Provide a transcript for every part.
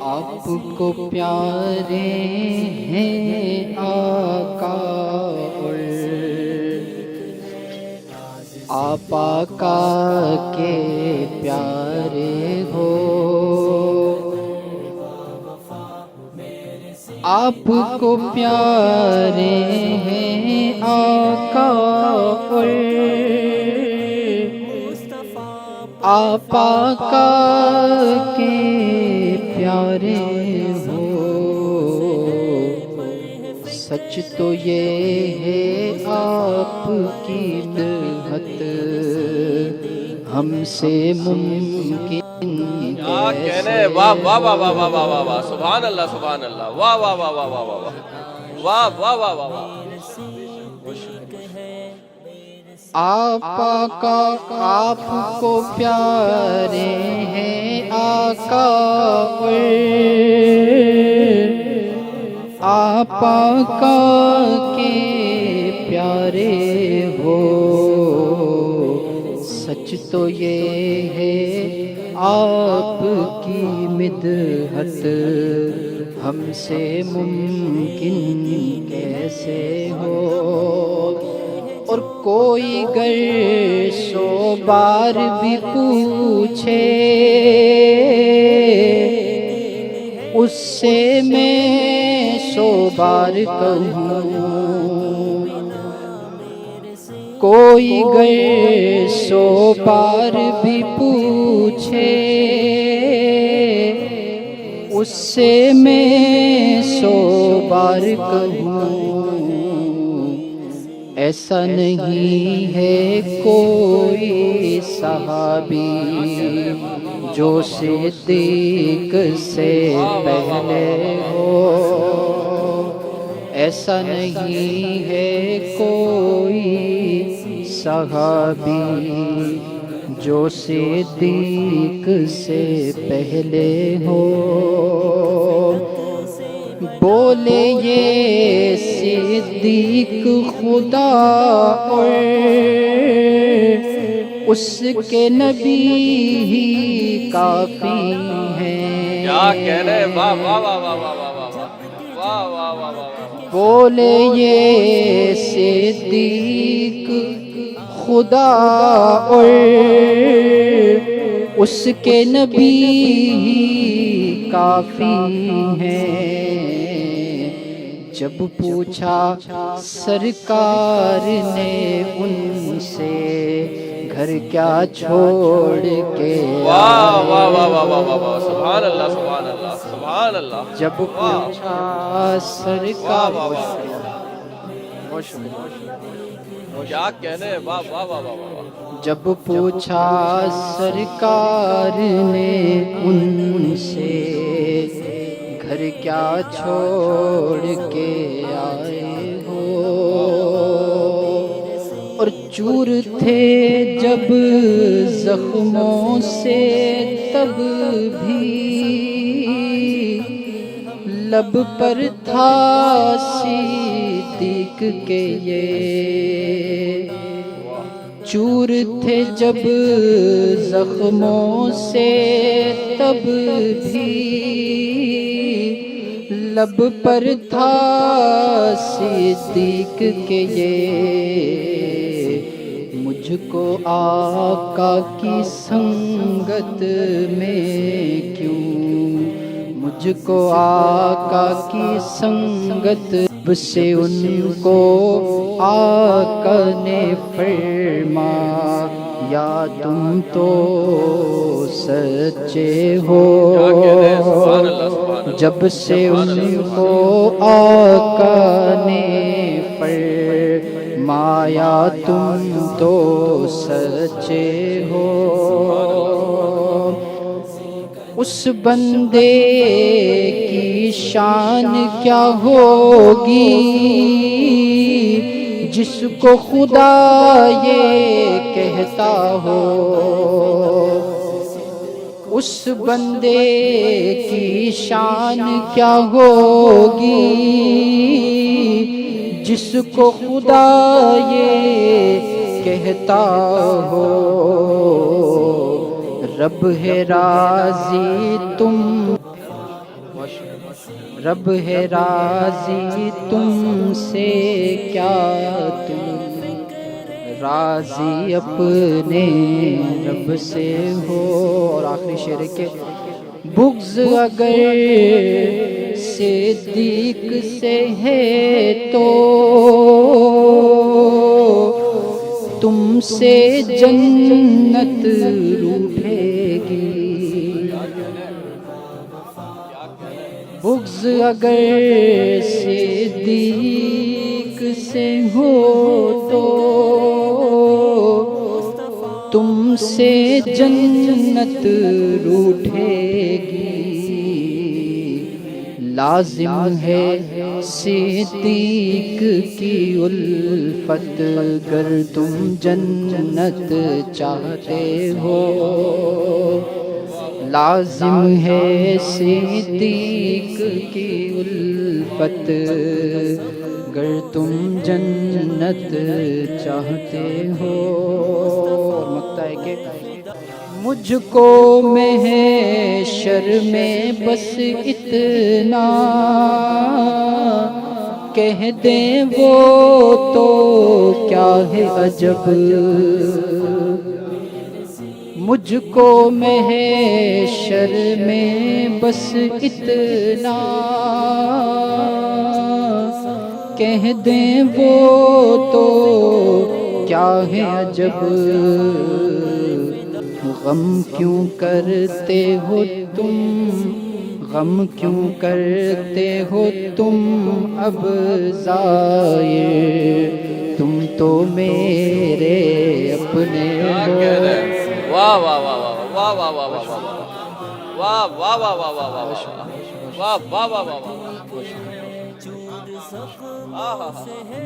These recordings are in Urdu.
آپ کو پیارے ہیں آقا اور آپ آقا کے پیارے ہو، آپ کو پیارے ہیں آقا اور آپ آقا کے پیارے ہو۔ سچ تو یہ ہے آپ کی مدحت ہم سے ممکن کیا کہنے، واہ واہ واہ واہ واہ واہ واہ واہ، سبحان اللہ سبحان اللہ، واہ واہ واہ واہ واہ واہ واہ واہ واہ واہ واہ۔ آپ آقا آپ کو پیارے ہیں آقا اور آپ آقا کے پیارے ہو۔ سچ تو یہ ہے آپ کی مدحت ہم سے ممکن کیسے ہو، اور کوئی گر 100 بار بھی پوچھے اس سے میں 100 بار کہوں، کوئی گر 100 بار بھی پوچھے اس سے میں 100 بار کہوں۔ ایسا نہیں ہے کوئی صحابی جو صدیق سے پہلے ہو، ایسا نہیں ہے کوئی صحابی جو صدیق سے پہلے ہو۔ بولے یہ صدیق خدا اور اس کے نبی ہی کافی ہیں۔ کیا کہنے، واہ واہ واہ واہ واہ واہ واہ واہ واہ واہ۔ بولے یہ صدیق خدا اور اس کے نبی ہی کافی ہیں۔ جب پوچھا سرکار نے ان سے گھر کیا چھوڑ کے واہ واہ واہ واہ واہ واہ، سبحان اللہ سبحان اللہ سبحان اللہ۔ جب پوچھا سرکار، کیا کہنے، واہ واہ واہ واہ واہ۔ جب پوچھا سرکار نے ان سے گھر کیا چھوڑ کے آئے ہو، اور چور تھے جب زخموں سے تب بھی لب پر تھا صدیق کے یہ، چور تھے جب زخموں سے تب بھی لب پر تھا صدیق کے یہ۔ مجھ کو آقا کی سنگت میں کیوں، مجھ کو آقا کی سنگت سے ان کو آقا نے فرمایا تم تو سچے ہو۔ جب سے ان کو آقا نے فرمایا تم تو سچے ہو، اس بندے کی شان کیا ہوگی جس کو خدا یہ کہتا ہو، اس بندے کی شان کیا ہوگی جس کو خدا یہ کہتا ہو۔ رب ہے راضی تم، رب ہے راضی تم سے کیا تم راضی اپنے رب سے ہو. اور آخری شعر کے بغض اگر صدیق سے ہے تو تم سے جنت روٹھے گی. بغض اگر صدیق سے ہو تو تم سے جنت روٹھے گی. لازم ہے صدیق کی الفت گر تم جنت چاہتے ہو. لازم ہے صدیق کی الفت گر تم جنت چاہتے ہو. اور مقطع ہے کہ مجھ کو محشر میں بس اتنا کہہ دیں وہ تو کیا ہے عجب. مجھ کو محشر میں بس اتنا کہہ دیں وہ تو کیا ہے عجب. غم کیوں کرتے ہو تم، غم کیوں کرتے ہو تم اب زائر، تم تو میرے اپنے ہو. واہ واہ واہ واہ واہ واہ واہ واہ واہ واہ واہ واہ واہ واہ واہ واہ واہ واہ.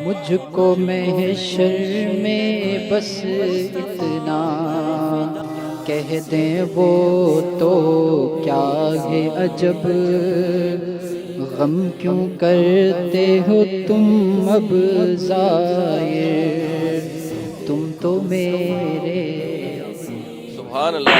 مجھ کو محشر میں بس اتنا کہہ دیں وہ تو کیا ہے عجب. غم کیوں کرتے ہو تم اب ظاہر، تم تو میرے. سبحان اللہ.